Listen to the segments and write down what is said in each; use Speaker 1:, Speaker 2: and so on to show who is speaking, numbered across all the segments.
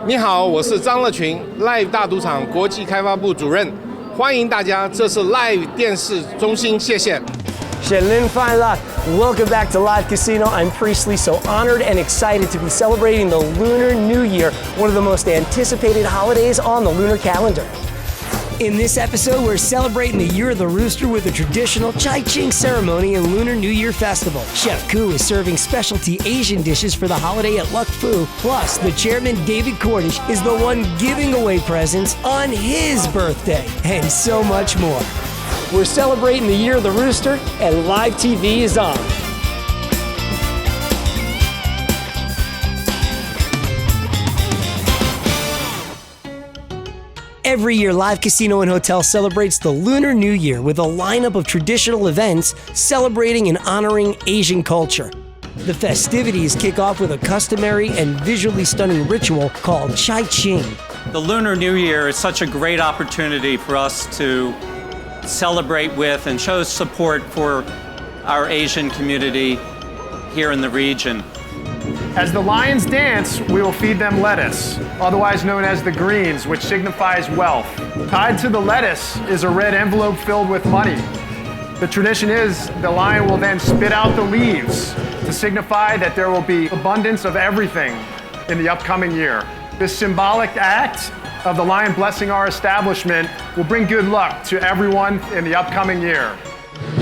Speaker 1: 你好，我是张乐群 ，Live 大赌场国际开发部主任，欢迎大家，这是 Live 电视中心，谢谢。
Speaker 2: Shenlin Fai La. Welcome back to Live Casino. I'm Priestley, so honored and excited to be celebrating the Lunar New Year, one of the most anticipated holidays on the lunar calendar. In this episode, we're celebrating the Year of the Rooster with a traditional Cai Ching ceremony and Lunar New Year festival. Chef Koo is serving specialty Asian dishes for the holiday at Luk Fu. Plus, the Chairman David Cordish is the one giving away presents on his birthday, and so much more. We're celebrating the Year of the Rooster, and live TV is on. Every year, Live Casino and Hotel celebrates the Lunar New Year with a lineup of traditional events celebrating and honoring Asian culture. The festivities kick off with a customary and visually stunning ritual called Cai Ching.
Speaker 3: The Lunar New Year is such a great opportunity for us to celebrate with and show support for our Asian community here in the region.
Speaker 4: As the lions dance, we will feed them lettuce, otherwise known as the greens, which signifies wealth. Tied to the lettuce is a red envelope filled with money. The tradition is the lion will then spit out the leaves to signify that there will be abundance of everything in the upcoming year. This symbolic act of the lion blessing our establishment will bring good luck to everyone in the upcoming year.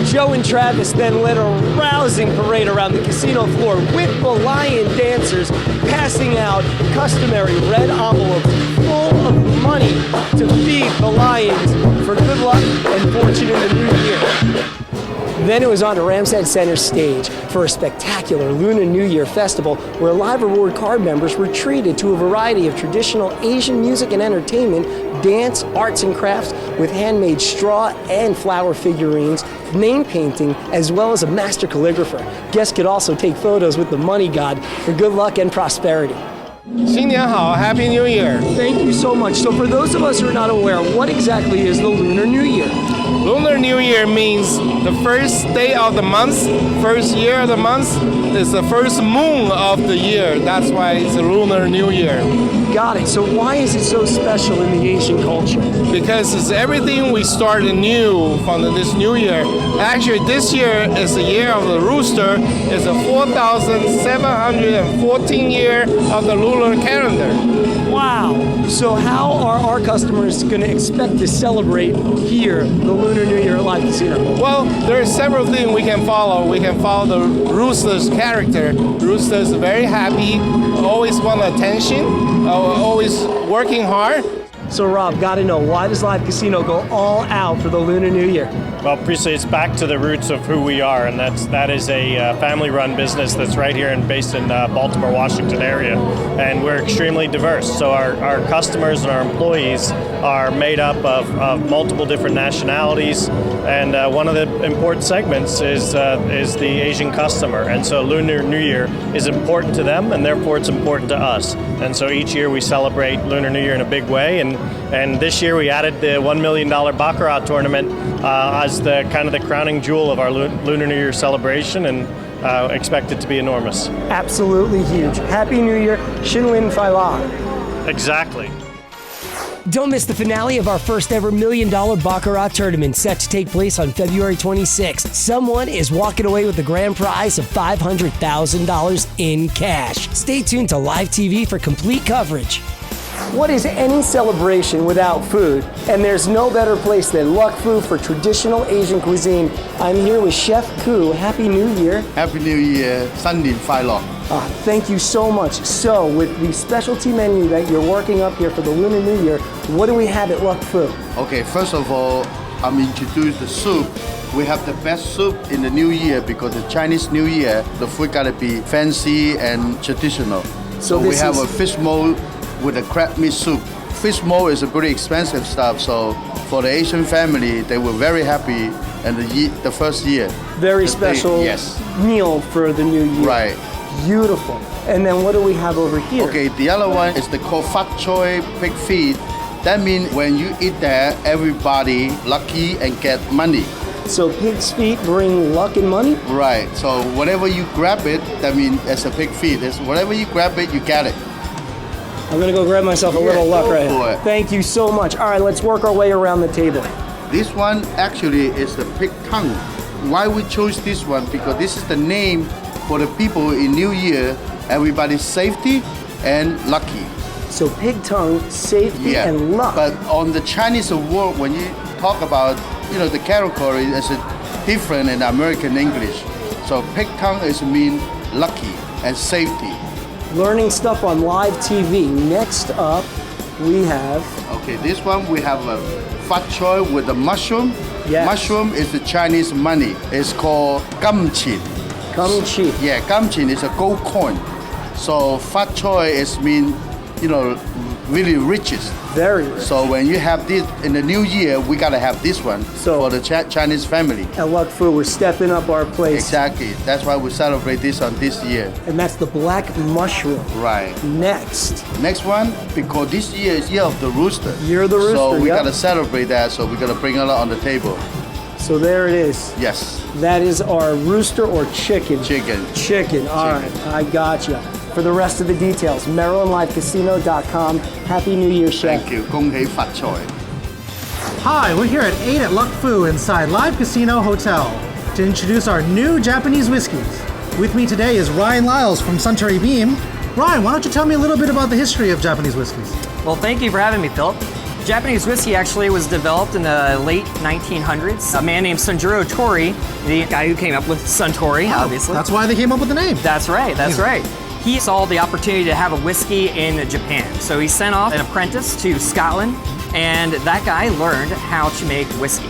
Speaker 2: Joe and Travis then led a rousing parade around the casino floor with the lion dancers passing out customary red envelopes full of money to feed the lions for good luck and fortune in the new year. Then it was on to Ramsad Center stage for a spectacular Lunar New Year festival where Live Reward card members were treated to a variety of traditional Asian music and entertainment, dance, arts and crafts with handmade straw and flower figurines, name painting, as well as a master calligrapher. Guests could also take photos with the money god for good luck and prosperity.
Speaker 1: 新年好 ，Happy New Year!
Speaker 2: Thank you so much. So for those of us who are not aware, what exactly is the Lunar New Year?
Speaker 1: Lunar New Year means the first day of the month, first year of the month is the first moon of the year. That's why it's a Lunar New Year.
Speaker 2: Got it. So why is it so special in the Asian culture?
Speaker 1: Because it's everything we start anew from this new year. Actually, this year is the year of the rooster. It's a 4,714 year of the lunar calendar.
Speaker 2: Wow. So how are our customers going to expect to celebrate here the Lunar New Year at Live Casino?
Speaker 1: Well, there are several things we can follow. We can follow the rooster's character. Rooster is very happy, always want attention, always working hard.
Speaker 2: So Rob, got to know, why does Live Casino go all out for the Lunar New Year?
Speaker 5: Well, Priestley, it's back to the roots of who we are, and that is a family-run business that's right here and based in Baltimore, Washington area, and we're extremely diverse. So our customers and our employees are made up of multiple different nationalities, and one of the important segments is the Asian customer, and so Lunar New Year is important to them, and therefore it's important to us. And so each year we celebrate Lunar New Year in a big way, and this year we added the $1 million Baccarat tournament as the kind of the crowning jewel of our Lunar New Year celebration, and expect it to be enormous.
Speaker 2: Absolutely huge. Happy New Year, Shinlin Fai La.
Speaker 5: Exactly.
Speaker 2: Don't miss the finale of our first ever $1 million Baccarat tournament set to take place on February 26th. Someone is walking away with the grand prize of $500,000 in cash. Stay tuned to Live TV for complete coverage. What is any celebration without food? And there's no better place than Luk Fu for traditional Asian cuisine. I'm here with Chef Koo. Happy New Year.
Speaker 6: Happy New Year, Sandin Fai La.
Speaker 2: Thank you so much. So, with the specialty menu that you're working up here for the Lunar New Year, what do we have at Luk Fu?
Speaker 6: Okay, first of all, I'm introduce the soup. We have the best soup in the New Year because the Chinese New Year, the food gotta be fancy and traditional. So we have a fish mold with a crab meat soup. Fish mold is a pretty expensive stuff, so for the Asian family, they were very happy in the first year.
Speaker 2: Very special meal for the new year.
Speaker 6: Right.
Speaker 2: Beautiful. And then what do we have over here?
Speaker 6: Okay, the other one is the called Fat Choi pig feet. That means when you eat that, everybody lucky and get money.
Speaker 2: So pig's feet bring luck and money?
Speaker 6: Right. So whenever you grab it, that means it's a pig feet. It's whatever you grab it, you get it.
Speaker 2: I'm gonna go grab myself a little luck
Speaker 6: go
Speaker 2: right
Speaker 6: for
Speaker 2: here.
Speaker 6: it.
Speaker 2: Thank you so much. All right, let's work our way around the table.
Speaker 6: This one actually is the pig tongue. Why we chose this one? Because this is the name for the people in New Year. Everybody's safety and lucky.
Speaker 2: So pig tongue, safety, and luck.
Speaker 6: But on the Chinese word, when you talk about, the category is different in American English. So pig tongue is mean lucky and safety.
Speaker 2: Learning stuff on live TV. Next up, we have...
Speaker 6: Okay, this one we have a fat choy with the mushroom.
Speaker 2: Yes.
Speaker 6: Mushroom is the Chinese money. It's called gum chin.
Speaker 2: Gum chin.
Speaker 6: Yeah, gum chin is a gold coin. So fat choy is mean, really riches.
Speaker 2: Very rich.
Speaker 6: So when you have this in the new year, we gotta have this one for the Chinese family.
Speaker 2: At Luk Fu, we're stepping up our place.
Speaker 6: Exactly. That's why we celebrate this on this year.
Speaker 2: And that's the black mushroom.
Speaker 6: Right.
Speaker 2: Next
Speaker 6: one, because this year is year of the rooster.
Speaker 2: Year of the rooster,
Speaker 6: So we
Speaker 2: yep.
Speaker 6: gotta celebrate that. So we're gonna bring it on the table.
Speaker 2: So there it is.
Speaker 6: Yes.
Speaker 2: That is our rooster or chicken.
Speaker 6: Chicken.
Speaker 2: Chicken. All right. I gotcha. For the rest of the details, MarylandLiveCasino.com. Happy New Year, Chef.
Speaker 6: Thank you. 恭喜發財.
Speaker 7: Hi, we're here at 8 at Luk Fu inside Live Casino Hotel to introduce our new Japanese whiskeys. With me today is Ryan Lyles from Suntory Beam. Ryan, why don't you tell me a little bit about the history of Japanese whiskeys?
Speaker 8: Well, thank you for having me, Philip. Japanese whiskey actually was developed in the late 1900s. A man named Sunjiro Tori, the guy who came up with Suntory, obviously.
Speaker 7: That's why they came up with the name.
Speaker 8: That's right, that's right. He saw the opportunity to have a whiskey in Japan. So he sent off an apprentice to Scotland, and that guy learned how to make whiskey.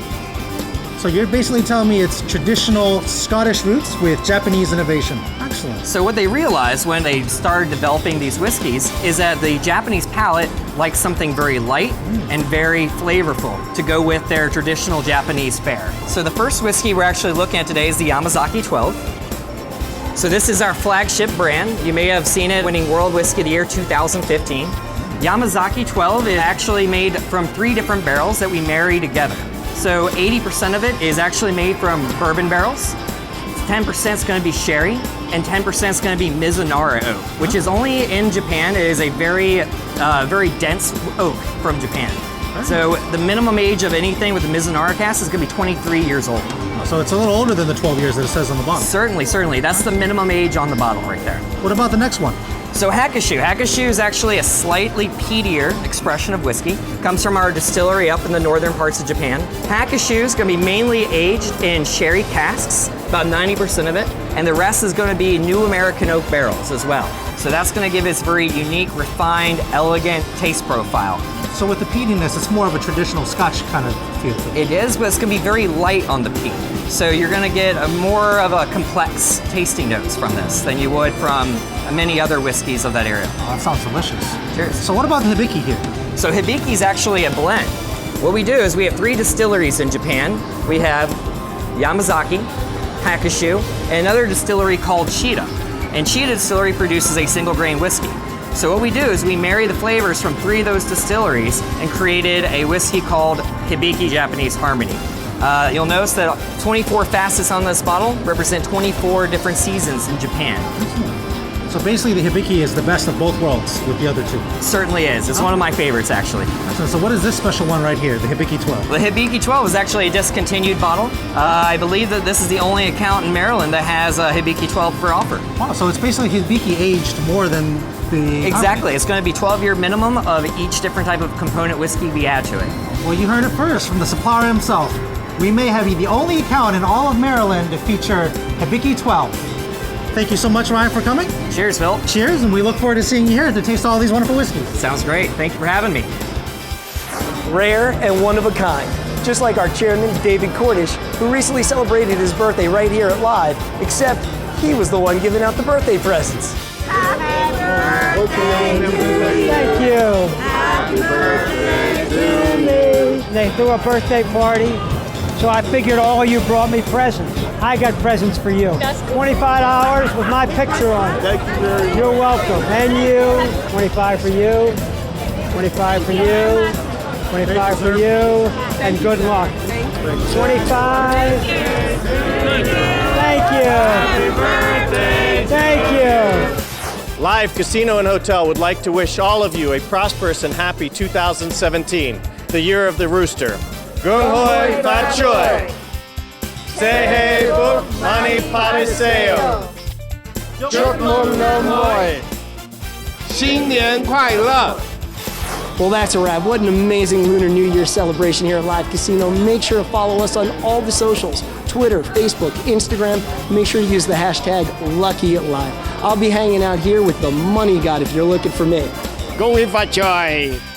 Speaker 7: So you're basically telling me it's traditional Scottish roots with Japanese innovation. Excellent.
Speaker 8: So what they realized when they started developing these whiskeys is that the Japanese palate likes something very light and very flavorful to go with their traditional Japanese fare. So the first whiskey we're actually looking at today is the Yamazaki 12. So this is our flagship brand. You may have seen it winning World Whiskey of the Year 2015. Yamazaki 12 is actually made from 3 different barrels that we marry together. So 80% of it is actually made from bourbon barrels, 10% is going to be sherry, and 10% is going to be Mizunara oak, which is only in Japan. It is a very, very dense oak from Japan. So the minimum age of anything with the Mizunara cask is going to be 23 years old.
Speaker 7: So it's a little older than the 12 years that it says on the bottle.
Speaker 8: Certainly, certainly. That's the minimum age on the bottle right there.
Speaker 7: What about the next one?
Speaker 8: So Hakushu. Hakushu is actually a slightly peatier expression of whiskey. Comes from our distillery up in the northern parts of Japan. Hakushu is going to be mainly aged in sherry casks, about 90% of it, and the rest is going to be new American oak barrels as well. So that's going to give its very unique, refined, elegant taste profile.
Speaker 7: So with the peatiness, it's more of a traditional Scotch kind of feel to it.
Speaker 8: It is, but it's going to be very light on the peat. So you're going to get more of a complex tasting notes from this than you would from many other whiskeys of that area.
Speaker 7: Oh, that sounds delicious.
Speaker 8: Cheers.
Speaker 7: So what about the Hibiki here?
Speaker 8: So Hibiki is actually a blend. What we do is we have 3 distilleries in Japan. We have Yamazaki, Hakushu, and another distillery called Shida. And Shida Distillery produces a single grain whiskey. So what we do is we marry the flavors from 3 of those distilleries and created a whiskey called Hibiki Japanese Harmony. You'll notice that 24 fastest on this bottle represent 24 different seasons in Japan.
Speaker 7: So basically the Hibiki is the best of both worlds with the other 2.
Speaker 8: Certainly is. It's one of my favorites, actually.
Speaker 7: So what is this special one right here, the Hibiki 12?
Speaker 8: The Hibiki 12 is actually a discontinued bottle. I believe that this is the only account in Maryland that has a Hibiki 12 for offer.
Speaker 7: Wow, so it's basically Hibiki aged more than the...
Speaker 8: Exactly. It's going to be 12-year minimum of each different type of component whiskey we add to it.
Speaker 7: Well, you heard it first from the supplier himself. We may have the only account in all of Maryland to feature Hibiki 12. Thank you so much, Ryan, for coming.
Speaker 8: Cheers, Phil.
Speaker 7: Cheers, and we look forward to seeing you here to taste all these wonderful whiskeys.
Speaker 8: Sounds great. Thank you for having me.
Speaker 2: Rare and one of a kind. Just like our chairman, David Cordish, who recently celebrated his birthday right here at Live, except he was the one giving out the birthday presents.
Speaker 9: Happy birthday!
Speaker 10: Thank you.
Speaker 9: Happy birthday to me.
Speaker 10: They threw a birthday party, so I figured all of you brought me presents. I got presents for you. $25 with my picture on it.
Speaker 6: Thank you very much.
Speaker 10: You're welcome. And you. 25 for you. 25 for you. 25 for you. And good luck. 25. Thank you.
Speaker 9: Happy birthday.
Speaker 10: Thank you.
Speaker 5: Live Casino and Hotel would like to wish all of you a prosperous and happy 2017, the year of the Rooster. Gung hoi fat choy. Say hey book money pariseo. Chúc mừng năm mới.
Speaker 1: 新年快乐!
Speaker 2: Well, that's a wrap. What an amazing Lunar New Year celebration here at Live Casino. Make sure to follow us on all the socials, Twitter, Facebook, Instagram. Make sure to use the hashtag LuckyLive. I'll be hanging out here with the Money God if you're looking for me.
Speaker 5: 恭喜發財!